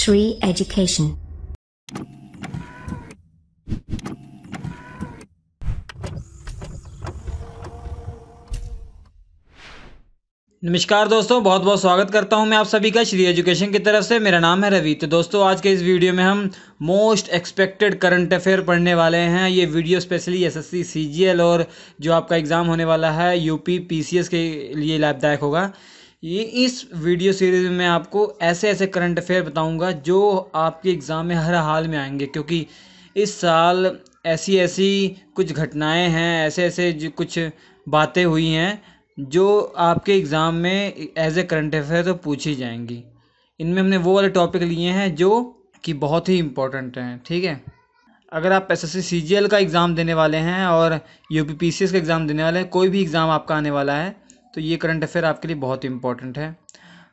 Shri Education। नमस्कार दोस्तों, बहुत बहुत स्वागत करता हूं मैं आप सभी का श्री एजुकेशन की तरफ से। मेरा नाम है रवि। तो दोस्तों, आज के इस वीडियो में हम मोस्ट एक्सपेक्टेड करंट अफेयर पढ़ने वाले हैं। ये वीडियो स्पेशली एसएससी सीजीएल और जो आपका एग्ज़ाम होने वाला है यूपी पीसीएस के लिए लाभदायक होगा। ये इस वीडियो सीरीज में आपको ऐसे ऐसे करंट अफेयर बताऊंगा जो आपके एग्ज़ाम में हर हाल में आएंगे, क्योंकि इस साल ऐसी ऐसी कुछ घटनाएं हैं, ऐसे ऐसे जो कुछ बातें हुई हैं जो आपके एग्ज़ाम में एज ए करंट अफेयर तो पूछी जाएंगी। इनमें हमने वो वाले टॉपिक लिए हैं जो कि बहुत ही इम्पोर्टेंट हैं। ठीक है, अगर आप एसएससी सीजीएल का एग्ज़ाम देने वाले हैं और यूपी पीसीएस का एग्ज़ाम देने वाले हैं, कोई भी एग्ज़ाम आपका आने वाला है, तो ये करंट अफेयर आपके लिए बहुत इम्पोर्टेंट है।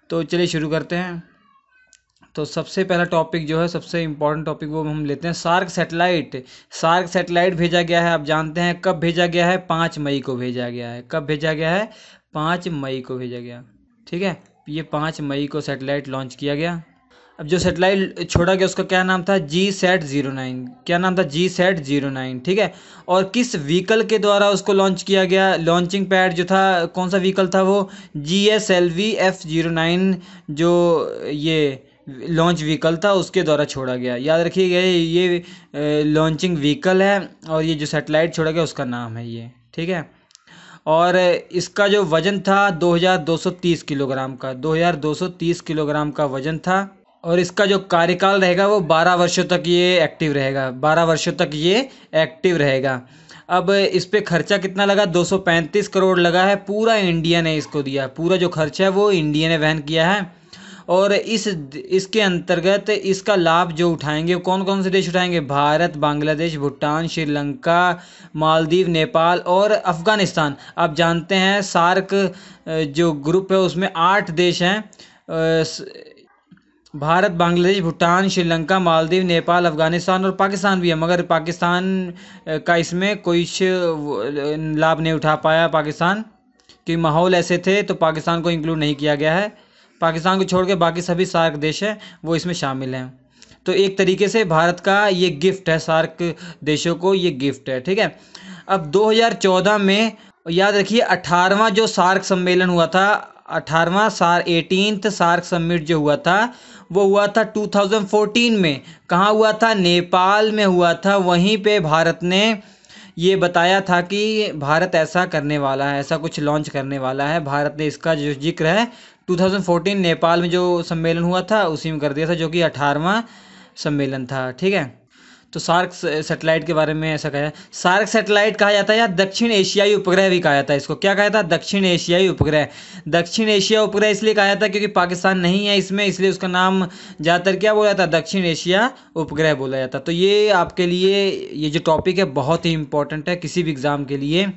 तो चलिए शुरू करते हैं। तो सबसे पहला टॉपिक जो है, सबसे इम्पोर्टेंट टॉपिक, वो हम लेते हैं सार्क सैटेलाइट। सार्क सैटेलाइट भेजा गया है, आप जानते हैं कब भेजा गया है? 5 मई को भेजा गया है। कब भेजा गया है? 5 मई को भेजा गया। ठीक है, ये 5 मई को सैटेलाइट लॉन्च किया गया। अब जो सैटेलाइट छोड़ा गया उसका क्या नाम था? GSAT-09। क्या नाम था? GSAT-09। ठीक है, और किस व्हीकल के द्वारा उसको लॉन्च किया गया? लॉन्चिंग पैड जो था, कौन सा व्हीकल था वो? GSLV F-09, जो ये लॉन्च व्हीकल था उसके द्वारा छोड़ा गया। याद रखिएगा, ये लॉन्चिंग व्हीकल है और ये जो सैटेलाइट छोड़ा गया उसका नाम है ये। ठीक है, और इसका जो वज़न था 2230 किलोग्राम का, 2230 किलोग्राम का वज़न था। और इसका जो कार्यकाल रहेगा वो 12 वर्षों तक ये एक्टिव रहेगा। 12 वर्षों तक ये एक्टिव रहेगा। अब इस पे खर्चा कितना लगा? 235 करोड़ लगा है। पूरा इंडिया ने इसको दिया, पूरा जो खर्चा है वो इंडिया ने वहन किया है। और इसके अंतर्गत इसका लाभ जो उठाएंगे, कौन कौन से देश उठाएंगे? भारत, बांग्लादेश, भूटान, श्रीलंका, मालदीव, नेपाल और अफ़गानिस्तान। आप जानते हैं सार्क जो ग्रुप है उसमें 8 देश हैं, भारत, बांग्लादेश, भूटान, श्रीलंका, मालदीव, नेपाल, अफ़गानिस्तान और पाकिस्तान भी है। मगर पाकिस्तान का इसमें कोई लाभ नहीं उठा पाया पाकिस्तान, कि माहौल ऐसे थे तो पाकिस्तान को इंक्लूड नहीं किया गया है। पाकिस्तान को छोड़ के बाकी सभी सार्क देश हैं वो इसमें शामिल हैं। तो एक तरीके से भारत का ये गिफ्ट है, सार्क देशों को ये गिफ्ट है। ठीक है, अब 2014 में याद रखिए 18वां जो सार्क सम्मेलन हुआ था, 18th सार्क समिट जो हुआ था वो हुआ था 2014 में। कहाँ हुआ था? नेपाल में हुआ था। वहीं पे भारत ने ये बताया था कि भारत ऐसा करने वाला है, ऐसा कुछ लॉन्च करने वाला है। भारत ने इसका जो जिक्र है 2014 नेपाल में जो सम्मेलन हुआ था उसी में कर दिया था, जो कि 18वां सम्मेलन था। ठीक है, तो सार्क सैटेलाइट के बारे में ऐसा कहा। सार्क सैटेलाइट कहा जाता है या दक्षिण एशियाई उपग्रह भी कहा जाता है इसको। क्या कहा जाता है? दक्षिण एशियाई उपग्रह। दक्षिण एशिया उपग्रह इसलिए कहा जाता है क्योंकि पाकिस्तान नहीं है इसमें, इसलिए उसका नाम ज़्यादातर क्या बोला जाता है? दक्षिण एशिया उपग्रह बोला जाता है। तो ये आपके लिए ये जो टॉपिक है बहुत ही इंपॉर्टेंट है किसी भी एग्ज़ाम के लिए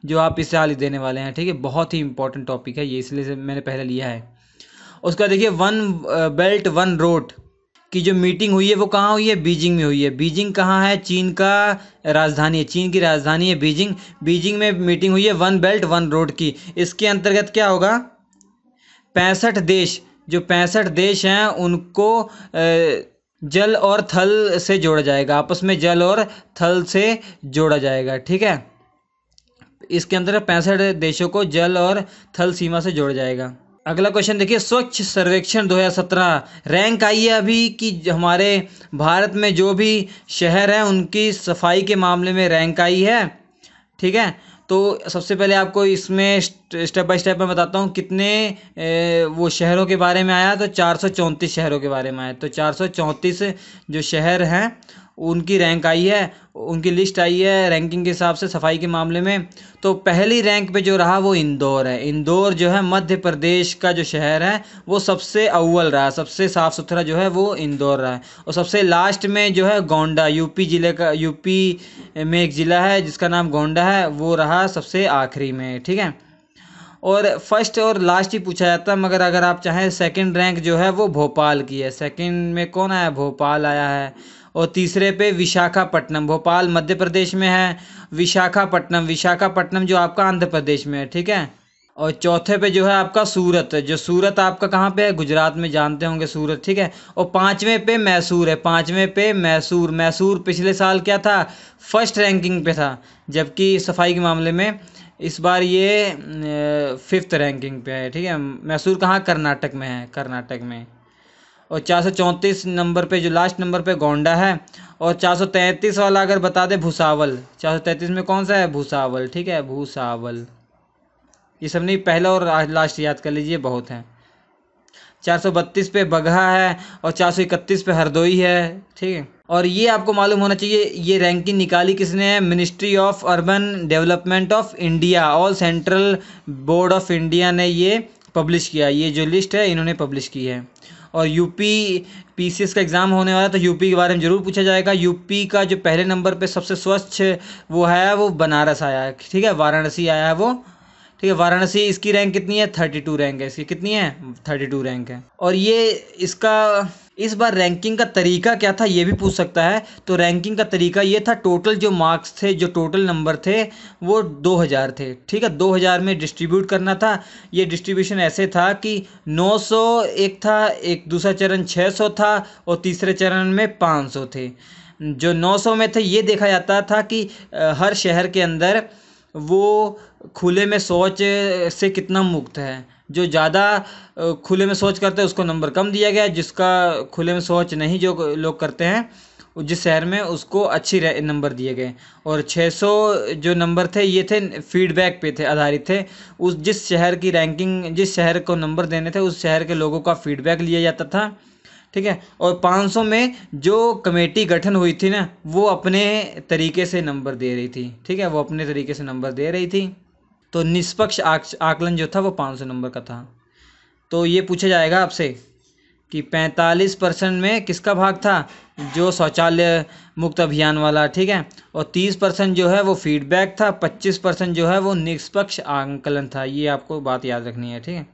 जो आप इस साल देने वाले हैं। ठीक है, बहुत ही इंपॉर्टेंट टॉपिक है ये, इसलिए मैंने पहले लिया है। उसका देखिए, वन बेल्ट वन रोड की जो मीटिंग हुई है वो कहाँ हुई है? बीजिंग में हुई है। बीजिंग कहाँ है? चीन का राजधानी है, चीन की राजधानी है बीजिंग। बीजिंग में मीटिंग हुई है वन बेल्ट वन रोड की। इसके अंतर्गत क्या होगा? 65 देश, जो 65 देश हैं उनको जल और थल से जोड़ा जाएगा, आपस में जल और थल से जोड़ा जाएगा। ठीक है, इसके अंदर 65 देशों को जल और थल सीमा से जोड़ा जाएगा। अगला क्वेश्चन देखिए, स्वच्छ सर्वेक्षण 2017 रैंक आई है अभी कि हमारे भारत में जो भी शहर हैं उनकी सफाई के मामले में रैंक आई है। ठीक है, तो सबसे पहले आपको इसमें स्टेप बाय स्टेप मैं बताता हूँ कितने वो शहरों के बारे में आया। तो 434 शहरों के बारे में आया। तो 434 जो शहर हैं उनकी रैंक आई है, उनकी लिस्ट आई है रैंकिंग के हिसाब से सफाई के मामले में। तो पहली रैंक पे जो रहा वो इंदौर है। इंदौर जो है मध्य प्रदेश का जो शहर है वो सबसे अव्वल रहा, सबसे साफ़ सुथरा जो है वो इंदौर रहा है। और सबसे लास्ट में जो है गोंडा, यूपी ज़िले का, यूपी में एक ज़िला है जिसका नाम गोंडा है, वो रहा सबसे आखिरी में। ठीक है, और फर्स्ट और लास्ट ही पूछा जाता है, मगर अगर आप चाहें सेकंड रैंक जो है वो भोपाल की है। सेकंड में कौन आया? भोपाल आया है। और तीसरे पे विशाखापट्टनम, भोपाल मध्य प्रदेश में है, विशाखापट्टनम जो आपका आंध्र प्रदेश में है। ठीक है, और चौथे पे जो है आपका सूरत, जो सूरत आपका कहाँ पे है, गुजरात में, जानते होंगे सूरत, ठीक है। और पाँचवें पे मैसूर है, पाँचवें पे मैसूर। मैसूर पिछले साल क्या था, फर्स्ट रैंकिंग पे था, जबकि सफाई के मामले में इस बार ये फिफ्थ रैंकिंग पे है, ठीक है। मैसूर कहाँ, कर्नाटक में है, कर्नाटक में। और 434 नंबर पे जो लास्ट नंबर पे गोंडा है। और 433 वाला अगर बता दे, भुसावल। 433 में कौन सा है, भुसावल, ठीक है, भुसावल। ये सब नहीं, पहला और लास्ट याद कर लीजिए, बहुत है। 432 पे बगहा है और 431 पे हरदोई है, ठीक है। और ये आपको मालूम होना चाहिए, ये रैंकिंग निकाली किसने है, ministry of urban development of India, all central board of India ने ये पब्लिश किया। ये जो लिस्ट है इन्होंने पब्लिश की है। और यूपी पीसीएस का एग्ज़ाम होने वाला है, तो यूपी के बारे में ज़रूर पूछा जाएगा। यूपी का जो पहले नंबर पे सबसे स्वच्छ वो है, वो बनारस आया है, ठीक है, वाराणसी आया है वो, ठीक है, वाराणसी। इसकी रैंक कितनी है, 32 रैंक है इसकी, कितनी है, 32 रैंक है। और ये इसका इस बार रैंकिंग का तरीका क्या था, ये भी पूछ सकता है। तो रैंकिंग का तरीका ये था, टोटल जो मार्क्स थे, जो टोटल नंबर थे, वो 2000 थे, ठीक है, 2000 में डिस्ट्रीब्यूट करना था। ये डिस्ट्रीब्यूशन ऐसे था कि 900 एक था, एक दूसरा चरण 600 था, और तीसरे चरण में 500 थे। जो 900 में थे, ये देखा जाता था कि हर शहर के अंदर वो खुले में शौच से कितना मुक्त है। जो ज़्यादा खुले में शौच करते हैं उसको नंबर कम दिया गया, जिसका खुले में शौच नहीं जो लोग करते हैं जिस शहर में, उसको अच्छी नंबर दिए गए। और 600 जो नंबर थे, ये थे फीडबैक पे थे, आधारित थे। उस जिस शहर की रैंकिंग, जिस शहर को नंबर देने थे, उस शहर के लोगों का फीडबैक लिया जाता था, ठीक है। और 500 में जो कमेटी गठन हुई थी ना, वो अपने तरीके से नंबर दे रही थी, ठीक है, वो अपने तरीके से नंबर दे रही थी। तो निष्पक्ष आकलन जो था वो 500 नंबर का था। तो ये पूछा जाएगा आपसे कि 45% में किसका भाग था, जो शौचालय मुक्त अभियान वाला, ठीक है। और 30% जो है वो फीडबैक था, 25% जो है वो निष्पक्ष आकलन था। ये आपको बात याद रखनी है, ठीक है।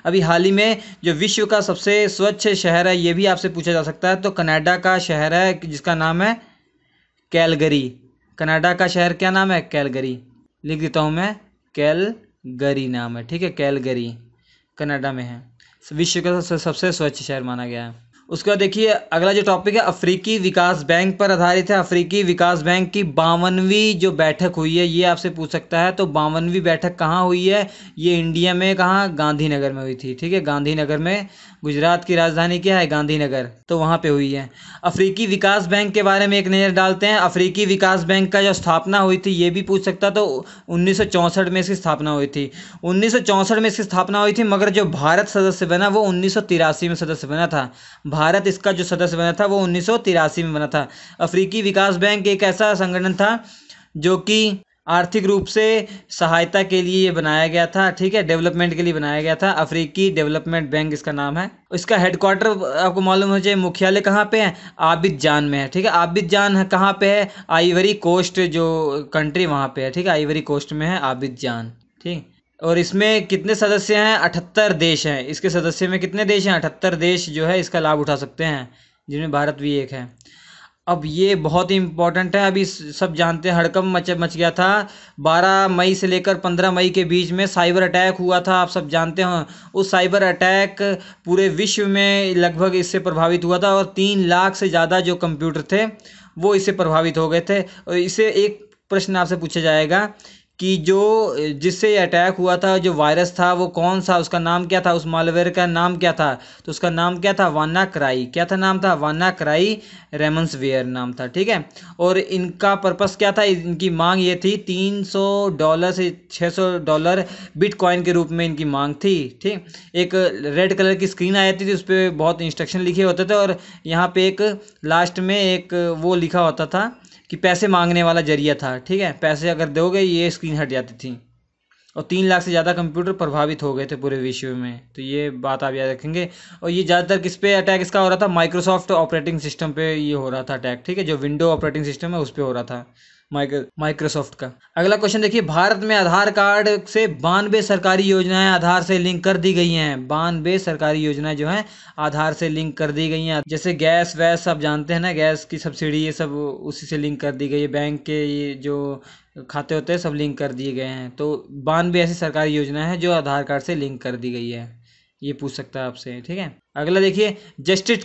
अभी हाल ही में जो विश्व का सबसे स्वच्छ शहर है, ये भी आपसे पूछा जा सकता है। तो कनाडा का शहर है जिसका नाम है कैलगरी। कनाडा का शहर क्या नाम है, कैलगरी। लिख देता हूँ मैं, कैलगरी नाम है, ठीक है, कैलगरी कनाडा में है। विश्व का सबसे स्वच्छ शहर माना गया है। उसके बाद देखिए अगला जो टॉपिक है, अफ्रीकी विकास बैंक पर आधारित है। अफ्रीकी विकास बैंक की 52वीं जो बैठक हुई है, ये आपसे पूछ सकता है। तो 52वीं बैठक कहाँ हुई है, ये इंडिया में कहाँ, गांधीनगर में हुई थी, ठीक है, गांधीनगर में। गुजरात की राजधानी क्या है, गांधीनगर, तो वहाँ पे हुई है। अफ्रीकी विकास बैंक के बारे में एक नज़र डालते हैं। अफ्रीकी विकास बैंक का जो स्थापना हुई थी, ये भी पूछ सकता। तो 1964 में इसकी स्थापना हुई थी, 1964 में इसकी स्थापना हुई थी। मगर जो भारत सदस्य बना वो 1983 में सदस्य बना था। भारत इसका जो सदस्य बना था वो 1983 में बना था। अफ्रीकी विकास बैंक एक ऐसा संगठन था जो कि आर्थिक रूप से सहायता के लिए ये बनाया गया था, ठीक है, डेवलपमेंट के लिए बनाया गया था। अफ्रीकी डेवलपमेंट बैंक इसका नाम है। इसका हेडक्वार्टर आपको मालूम हो चाहिए, मुख्यालय कहाँ पे है, आबिदजान में है, ठीक है। आबिदजान कहाँ पे है, आइवरी कोस्ट जो कंट्री वहाँ पे है, ठीक है, आइवरी कोस्ट में है आबिदजान, ठीक। और इसमें कितने सदस्य हैं, 78 देश हैं। इसके सदस्य में कितने देश हैं, 78 देश जो है इसका लाभ उठा सकते हैं, जिनमें भारत भी एक है। अब ये बहुत ही इम्पोर्टेंट है, अभी सब जानते हैं, हड़कंप मच गया था 12 मई से लेकर 15 मई के बीच में साइबर अटैक हुआ था, आप सब जानते हो। उस साइबर अटैक पूरे विश्व में लगभग इससे प्रभावित हुआ था, और 3 लाख से ज़्यादा जो कंप्यूटर थे वो इससे प्रभावित हो गए थे। और इसे एक प्रश्न आपसे पूछा जाएगा कि जो जिससे अटैक हुआ था, जो वायरस था, वो कौन सा, उसका नाम क्या था, उस मालवेयर का नाम क्या था। तो उसका नाम क्या था, वानाक्राई। क्या था नाम था, वानाक्राई रेमन्सवेयर नाम था, ठीक है। और इनका पर्पस क्या था, इनकी मांग ये थी, $300 से $600 बिटकॉइन के रूप में इनकी मांग थी, ठीक। एक रेड कलर की स्क्रीन आई थी, उस पर बहुत इंस्ट्रक्शन लिखे होते थे, और यहाँ पे एक लास्ट में एक वो लिखा होता था कि पैसे मांगने वाला जरिया था, ठीक है, पैसे अगर दोगे ये स्क्रीन हट जाती थी। और 3 लाख से ज़्यादा कंप्यूटर प्रभावित हो गए थे पूरे विश्व में, तो ये बात आप याद रखेंगे। और ये ज़्यादातर किस पे अटैक इसका हो रहा था, माइक्रोसॉफ्ट ऑपरेटिंग सिस्टम पे ये हो रहा था अटैक, ठीक है, जो विंडो ऑपरेटिंग सिस्टम है उस पर हो रहा था, माइक्रोसॉफ्ट का। अगला क्वेश्चन देखिए, भारत में आधार कार्ड से 92 सरकारी योजनाएं आधार से लिंक कर दी गई हैं। 92 सरकारी योजनाएं जो हैं आधार से लिंक कर दी गई हैं। जैसे गैस वैस सब जानते हैं ना, गैस की सब्सिडी, ये सब उसी से लिंक कर दी गई है। बैंक के ये जो खाते होते हैं सब लिंक कर दिए गए हैं। तो 92 ऐसी सरकारी योजना है जो आधार कार्ड से लिंक कर दी गई है, ये पूछ सकता है आपसे, ठीक है। अगला देखिए, जस्टिस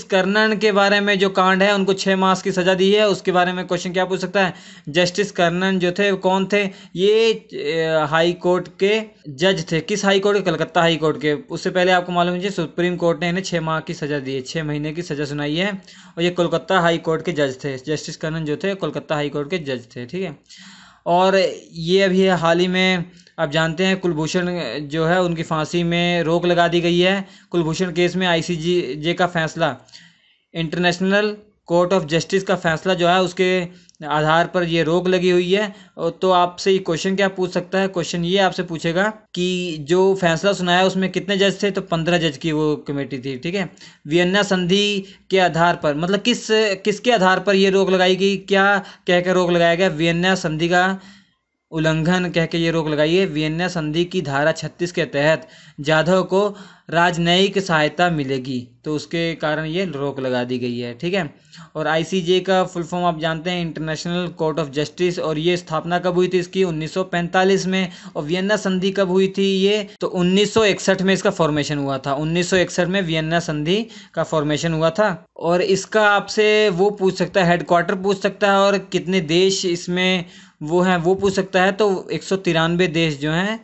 कर्नन के बारे में जो कांड है, उनको 6 मास की सजा दी है, उसके बारे में क्वेश्चन क्या पूछ सकता है। जस्टिस कर्नन जो थे कौन थे, ये हाई कोर्ट के जज थे। किस हाई कोर्ट के, कलकत्ता हाई कोर्ट के। उससे पहले आपको मालूम है सुप्रीम कोर्ट ने इन्हें 6 माह की सजा दी है, 6 महीने की सजा सुनाई है, और ये कोलकाता हाई कोर्ट के जज थे। जस्टिस कर्नन जो थे कोलकाता हाई कोर्ट के जज थे, ठीक है। और ये अभी हाल ही में आप जानते हैं कुलभूषण जो है उनकी फांसी में रोक लगा दी गई है। कुलभूषण केस में ICJ का फैसला, इंटरनेशनल कोर्ट ऑफ जस्टिस का फैसला जो है उसके आधार पर ये रोक लगी हुई है। तो आपसे ये क्वेश्चन क्या पूछ सकता है, क्वेश्चन ये आपसे पूछेगा कि जो फैसला सुनाया उसमें कितने जज थे, तो 15 जज की वो कमेटी थी, ठीक है। वियन्ना संधि के आधार पर, मतलब किसके आधार पर ये रोक लगाई गई, क्या कहकर रोक लगाया गया, वियन्ना संधि का उल्लंघन कह के ये रोक लगाई है। वियन्ना संधि की धारा 36 के तहत जाधव को राजनयिक सहायता मिलेगी, तो उसके कारण ये रोक लगा दी गई है, ठीक है। और ICJ का फुल फॉर्म आप जानते हैं, इंटरनेशनल कोर्ट ऑफ जस्टिस, और ये स्थापना कब हुई थी इसकी, 1945 में। और वियन्ना संधि कब हुई थी ये, तो 1961 में इसका फॉर्मेशन हुआ था। 1961 में वियन्ना संधि का फॉर्मेशन हुआ था। और इसका आपसे वो पूछ सकता है, हेडक्वार्टर पूछ सकता है, और कितने देश इसमें वो हैं वो पूछ सकता है। तो 193 देश जो हैं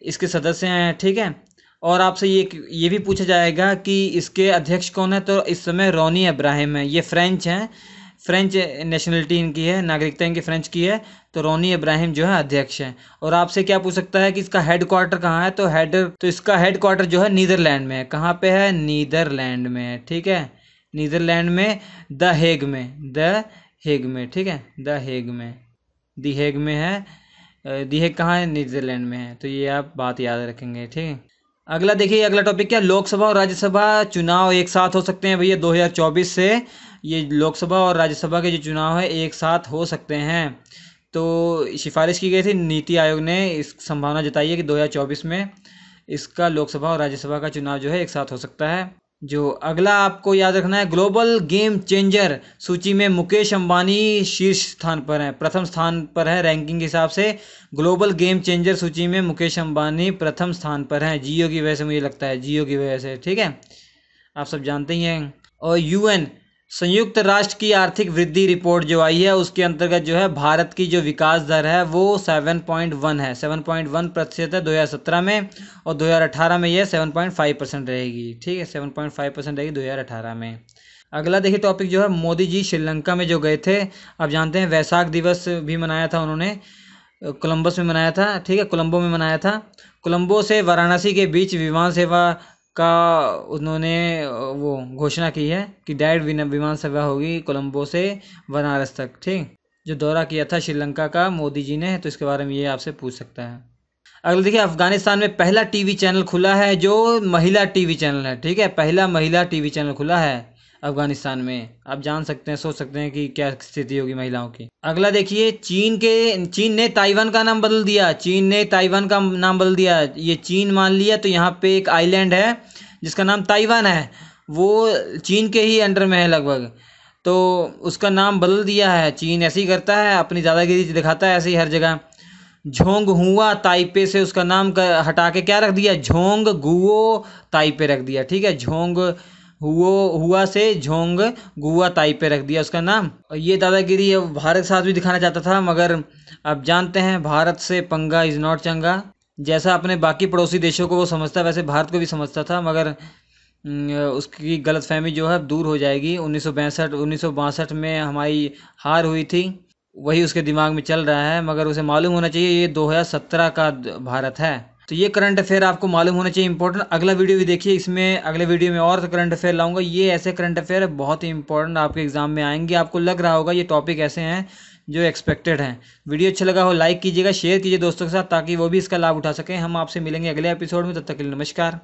इसके सदस्य हैं, ठीक है। और आपसे ये भी पूछा जाएगा कि इसके अध्यक्ष कौन है, तो इस समय रोनी इब्राहिम है। ये फ्रेंच हैं, फ्रेंच नेशनलिटी इनकी है, नागरिकता इनकी फ्रेंच की है। तो रोनी इब्राहिम जो है अध्यक्ष हैं। और आपसे क्या पूछ सकता है कि इसका हेडक्वार्टर कहाँ है, तो इसका हेडक्वार्टर जो है नीदरलैंड में है। कहाँ पे है, नीदरलैंड में है, ठीक है। नीदरलैंड में द हेग में, ठीक है, द हेग में है। दी हेग कहाँ है, नीदरलैंड में है। तो ये आप बात याद रखेंगे, ठीक है। अगला देखिए, अगला टॉपिक क्या, लोकसभा और राज्यसभा चुनाव एक साथ हो सकते हैं भैया 2024 से। ये लोकसभा और राज्यसभा के जो चुनाव है एक साथ हो सकते हैं। तो सिफारिश की गई थी, नीति आयोग ने इस संभावना जताई है कि 2024 में इसका लोकसभा और राज्यसभा का चुनाव जो है एक साथ हो सकता है। जो अगला आपको याद रखना है, ग्लोबल गेम चेंजर सूची में मुकेश अंबानी शीर्ष स्थान पर है, प्रथम स्थान पर है रैंकिंग के हिसाब से। ग्लोबल गेम चेंजर सूची में मुकेश अंबानी प्रथम स्थान पर हैं, जियो की वजह से, मुझे लगता है जियो की वजह से, ठीक है, आप सब जानते ही हैं। और UN संयुक्त राष्ट्र की आर्थिक वृद्धि रिपोर्ट जो आई है उसके अंतर्गत जो है भारत की जो विकास दर है वो 7.1 है, 7.1% है 2017 में, और 2018 में यह 7.5% रहेगी, ठीक है, 7.5% रहेगी 2018 में। अगला देखिए टॉपिक जो है, मोदी जी श्रीलंका में जो गए थे, आप जानते हैं वैसाख दिवस भी मनाया था उन्होंने, कोलंबस में मनाया था, ठीक है, कोलंबो में मनाया था। कोलंबो से वाराणसी के बीच विमान सेवा का उन्होंने वो घोषणा की है कि डायरेक्ट विमान सेवा होगी कोलंबो से बनारस तक, ठीक। जो दौरा किया था श्रीलंका का मोदी जी ने, तो इसके बारे में ये आपसे पूछ सकता है। अगला देखिए, अफगानिस्तान में पहला टीवी चैनल खुला है जो महिला टीवी चैनल है, ठीक है, पहला महिला टीवी चैनल खुला है अफगानिस्तान में। आप जान सकते हैं, सोच सकते हैं कि क्या स्थिति होगी महिलाओं की। अगला देखिए, चीन ने ताइवान का नाम बदल दिया, चीन ने ताइवान का नाम बदल दिया। ये चीन मान लिया, तो यहाँ पे एक आइलैंड है जिसका नाम ताइवान है, वो चीन के ही अंडर में है लगभग, तो उसका नाम बदल दिया है। चीन ऐसे ही करता है, अपनी दादागिरी दिखाता है ऐसे ही हर जगह। झोंग हुआ ताइपे से उसका नाम हटा के क्या रख दिया, झोंग गुओ ताइपे रख दिया, ठीक है, झोंग हुआ से झोंग गुआ ताइपे रख दिया उसका नाम। और ये दादागिरी भारत के साथ भी दिखाना चाहता था, मगर आप जानते हैं भारत से पंगा इज नॉट चंगा। जैसा अपने बाकी पड़ोसी देशों को वो समझता है वैसे भारत को भी समझता था, मगर उसकी गलतफहमी जो है दूर हो जाएगी। 1962 में हमारी हार हुई थी, वही उसके दिमाग में चल रहा है, मगर उसे मालूम होना चाहिए ये 2017 का भारत है। तो ये करंट अफेयर आपको मालूम होना चाहिए, इंपॉर्टेंट। अगला वीडियो भी देखिए, इसमें अगले वीडियो में और करंट अफेयर लाऊंगा। ये ऐसे करंट अफेयर बहुत ही इंपॉर्टेंट आपके एग्जाम में आएंगे, आपको लग रहा होगा ये टॉपिक ऐसे हैं जो एक्सपेक्टेड हैं। वीडियो अच्छा लगा हो लाइक कीजिएगा, शेयर कीजिए दोस्तों के साथ, ताकि वो भी इसका लाभ उठा सकें। हम आपसे मिलेंगे अगले एपिसोड में, तब तक के लिए नमस्कार।